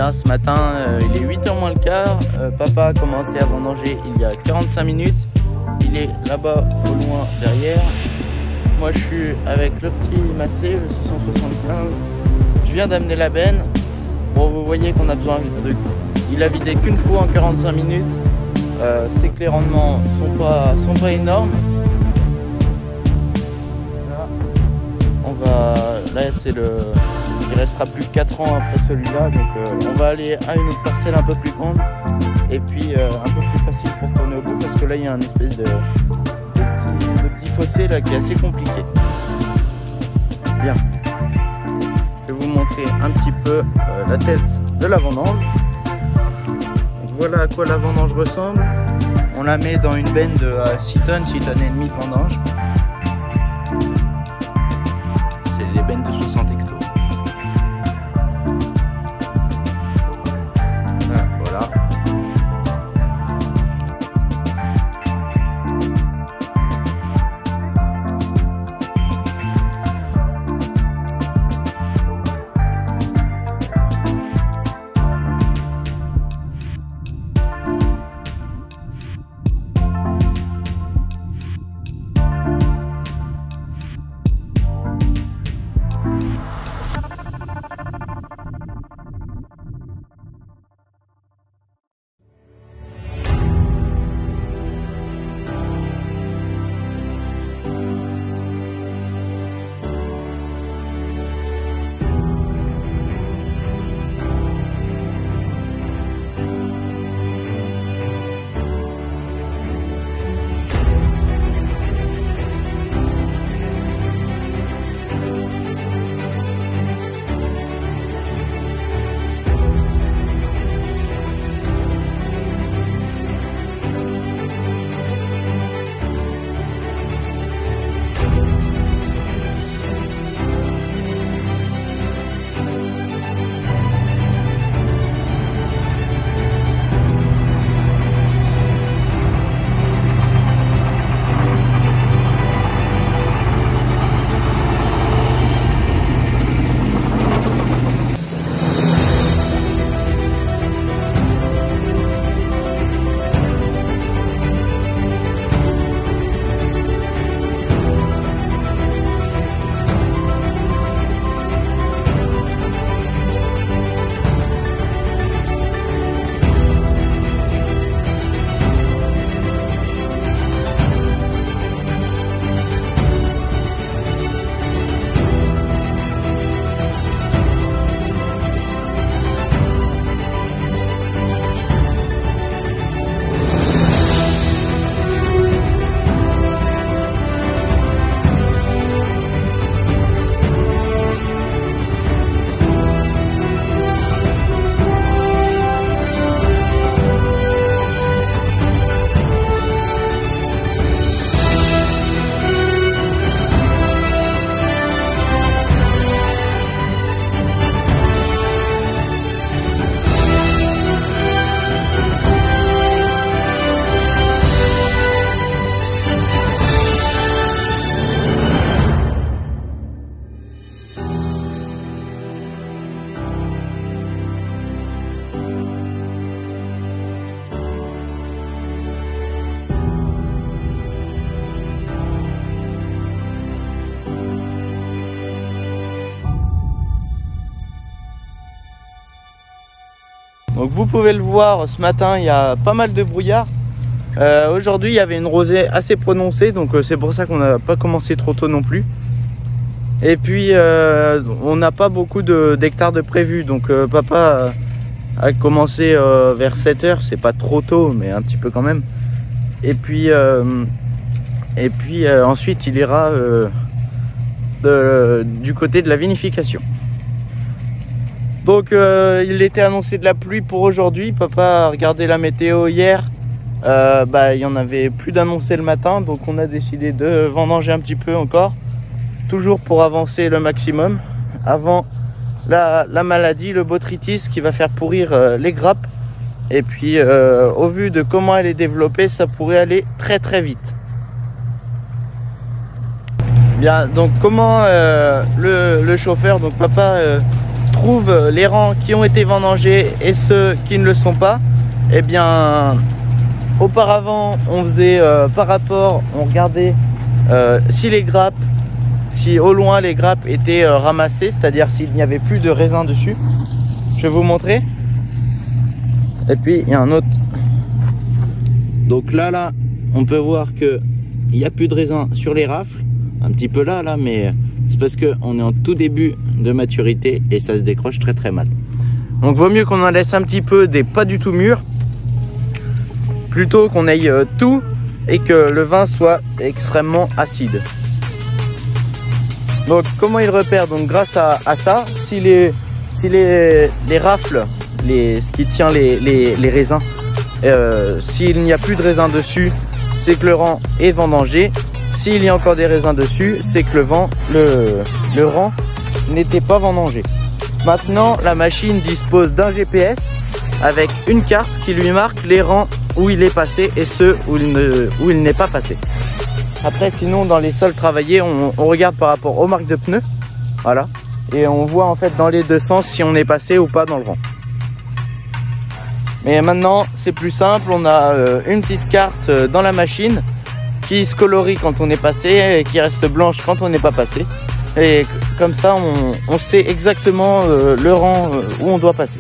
Bien, ce matin, il est 8h moins le quart. Papa a commencé à vendanger il y a 45 minutes. Il est là-bas, au loin, derrière. Moi, je suis avec le petit Massé, le 675. Je viens d'amener la benne. Bon, vous voyez qu'on a besoin de... Il a vidé qu'une fois en 45 minutes. C'est que les rendements sont pas énormes. Là, là c'est le... Il restera plus que 4 ans après celui-là, donc on va aller à une autre parcelle un peu plus grande et puis un peu plus facile pour tourner au bout, parce que là il y a un espèce de petit fossé là qui est assez compliqué. Bien, je vais vous montrer un petit peu la tête de la vendange. Donc, voilà à quoi la vendange ressemble. On la met dans une benne de 6 tonnes, 6 tonnes et demie de vendange. C'est des bennes de 60 hectos. Donc vous pouvez le voir, ce matin il y a pas mal de brouillard. Aujourd'hui il y avait une rosée assez prononcée, donc c'est pour ça qu'on n'a pas commencé trop tôt non plus. Et puis on n'a pas beaucoup d'hectares de prévus, donc papa a commencé vers 7 h, c'est pas trop tôt mais un petit peu quand même. Et puis ensuite il ira du côté de la vinification. Donc il était annoncé de la pluie pour aujourd'hui. Papa a regardé la météo hier, il y en avait plus d'annoncé le matin, donc on a décidé de vendanger un petit peu encore, toujours pour avancer le maximum avant la maladie, le botrytis qui va faire pourrir les grappes. Et puis au vu de comment elle est développée, ça pourrait aller très très vite. Bien, donc comment le chauffeur, donc papa prouve les rangs qui ont été vendangés et ceux qui ne le sont pas. Eh bien, auparavant, on faisait par rapport, on regardait si les grappes, si au loin les grappes étaient ramassées, c'est-à-dire s'il n'y avait plus de raisin dessus. Je vais vous montrer. Et puis il y a un autre. Donc là, on peut voir que il n'y a plus de raisin sur les rafles. Un petit peu là, mais c'est parce qu'on est en tout début de maturité et ça se décroche très très mal. Donc vaut mieux qu'on en laisse un petit peu des pas du tout mûrs, plutôt qu'on aille tout et que le vin soit extrêmement acide. Donc comment il repère? Donc grâce à ça, si les rafles, ce qui tient les raisins, s'il n'y a plus de raisins dessus, c'est que le rang est vendangé. S'il y a encore des raisins dessus, c'est que le rang n'était pas vendangé. Maintenant, la machine dispose d'un GPS avec une carte qui lui marque les rangs où il est passé et ceux où il n'est pas passé. Après, sinon, dans les sols travaillés, on regarde par rapport aux marques de pneus. Voilà. Et on voit en fait dans les deux sens si on est passé ou pas dans le rang. Mais maintenant, c'est plus simple. On a une petite carte dans la machine qui se colorie quand on est passé et qui reste blanche quand on n'est pas passé. Et comme ça, on sait exactement le rang où on doit passer.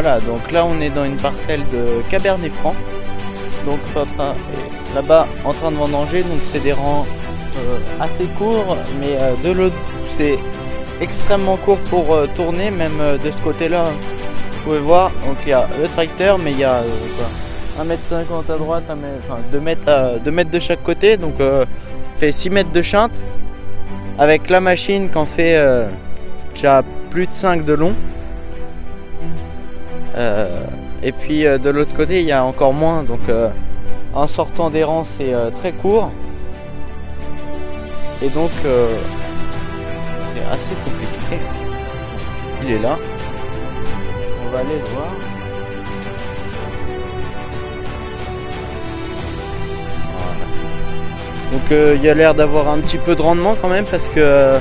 Voilà, donc là on est dans une parcelle de Cabernet Franc. Donc papa est là-bas en train de vendanger, donc c'est des rangs assez courts, mais de l'autre c'est extrêmement court pour tourner, même de ce côté-là. Vous pouvez voir, donc il y a le tracteur, mais il y a 1,50 m à droite, enfin 2 mètres de chaque côté, donc fait 6 mètres de chinte, avec la machine qui en fait déjà plus de 5 de long. Et puis de l'autre côté il y a encore moins, donc en sortant des rangs c'est très court, et donc c'est assez compliqué. Il est là, on va aller le voir. Voilà. Donc il y a l'air d'avoir un petit peu de rendement quand même, parce que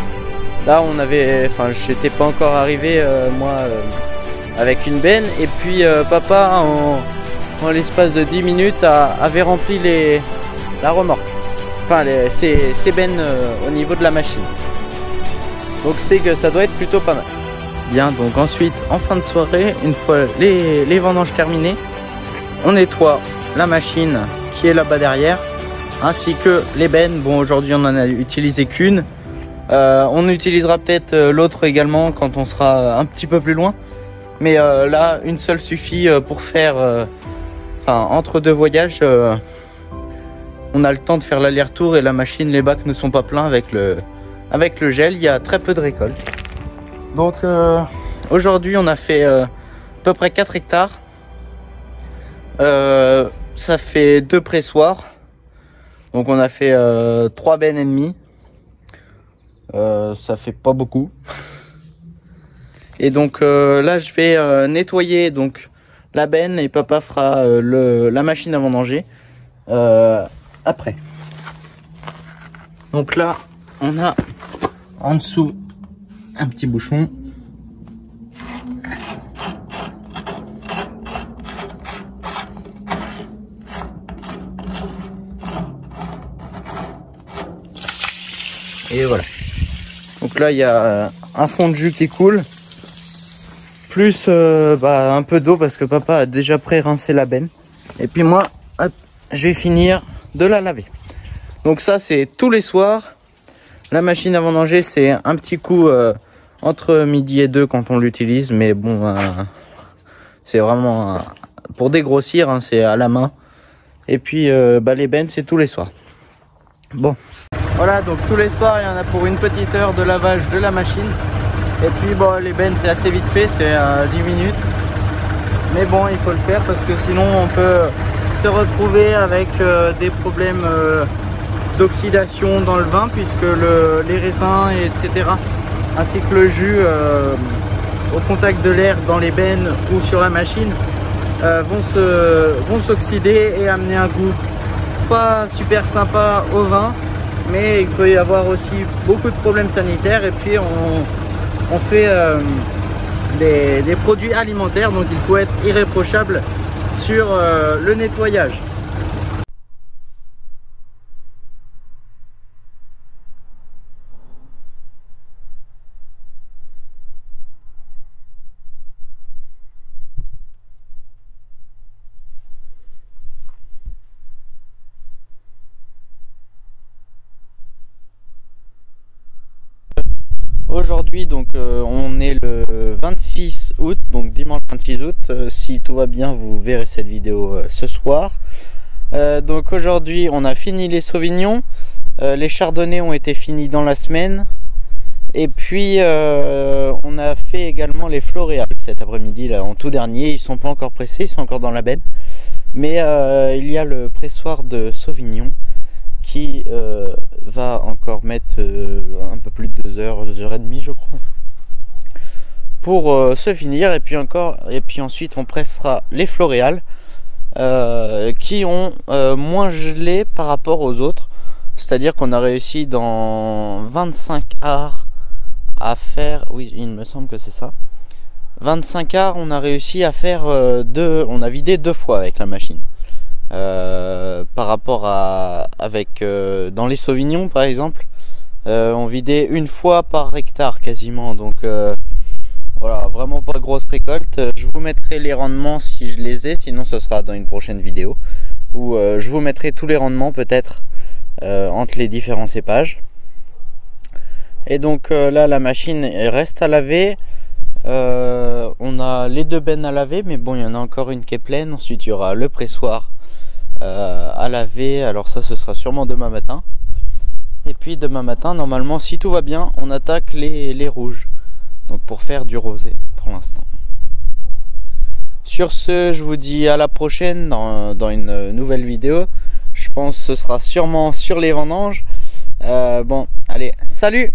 là on avait, enfin j'étais pas encore arrivé moi avec une benne, et puis papa en l'espace de 10 minutes avait rempli la remorque, enfin ses bennes au niveau de la machine. Donc c'est que ça doit être plutôt pas mal. Bien, donc ensuite en fin de soirée, une fois les vendanges terminées, on nettoie la machine qui est là-bas derrière, ainsi que les bennes. Bon, aujourd'hui on en a utilisé qu'une, on utilisera peut-être l'autre également quand on sera un petit peu plus loin. Mais là, une seule suffit pour faire, entre deux voyages, on a le temps de faire l'aller-retour, et la machine, les bacs ne sont pas pleins avec le gel. Il y a très peu de récolte. Donc aujourd'hui, on a fait à peu près 4 hectares. Ça fait 2 pressoirs. Donc on a fait 3 bennes et demie. Ça fait pas beaucoup. Et donc là je vais nettoyer donc la benne, et papa fera la machine à vendanger après. Donc là on a en dessous un petit bouchon. Et voilà. Donc là il y a un fond de jus qui coule, plus un peu d'eau, parce que papa a déjà pré-rincé la benne. Et puis moi, hop, je vais finir de la laver. Donc ça c'est tous les soirs. La machine à vendanger c'est un petit coup entre midi et 2 quand on l'utilise, mais bon c'est vraiment pour dégrossir, hein, c'est à la main. Et puis les bennes c'est tous les soirs. Bon, voilà, donc tous les soirs il y en a pour une petite heure de lavage de la machine. Et puis bon, les bennes c'est assez vite fait, c'est 10 minutes. Mais bon, il faut le faire parce que sinon on peut se retrouver avec des problèmes d'oxydation dans le vin, puisque les raisins, etc., ainsi que le jus au contact de l'air dans les bennes ou sur la machine vont s'oxyder et amener un goût pas super sympa au vin. Mais il peut y avoir aussi beaucoup de problèmes sanitaires, et puis on fait des produits alimentaires, donc il faut être irréprochable sur le nettoyage. Aujourd'hui donc on est le 26 août, donc dimanche 26 août, si tout va bien vous verrez cette vidéo ce soir. Donc aujourd'hui on a fini les sauvignons, les chardonnays ont été finis dans la semaine, et puis on a fait également les floréales cet après-midi là en tout dernier. Ils sont pas encore pressés, ils sont encore dans la benne, mais il y a le pressoir de sauvignon qui va encore mettre un peu plus de 2 heures, 2 heures et demie je crois, pour se finir. Et puis ensuite on pressera les floréales qui ont moins gelé par rapport aux autres. C'est-à-dire qu'on a réussi dans 25 arts à faire, oui il me semble que c'est ça, 25 arts on a réussi à faire on a vidé 2 fois avec la machine. Par rapport à dans les sauvignons par exemple, on vidait 1 fois par hectare quasiment, donc Voilà, vraiment pas grosse récolte. Je vous mettrai les rendements si je les ai, sinon ce sera dans une prochaine vidéo où je vous mettrai tous les rendements peut-être entre les différents cépages. Et donc là la machine reste à laver. On a les 2 bennes à laver, mais bon, il y en a encore une qui est pleine. Ensuite il y aura le pressoir à laver, alors ça ce sera sûrement demain matin. Et puis demain matin, normalement, si tout va bien, on attaque les rouges, donc pour faire du rosé pour l'instant. Sur ce, je vous dis à la prochaine dans une nouvelle vidéo. Je pense que ce sera sûrement sur les vendanges. Bon, allez, salut!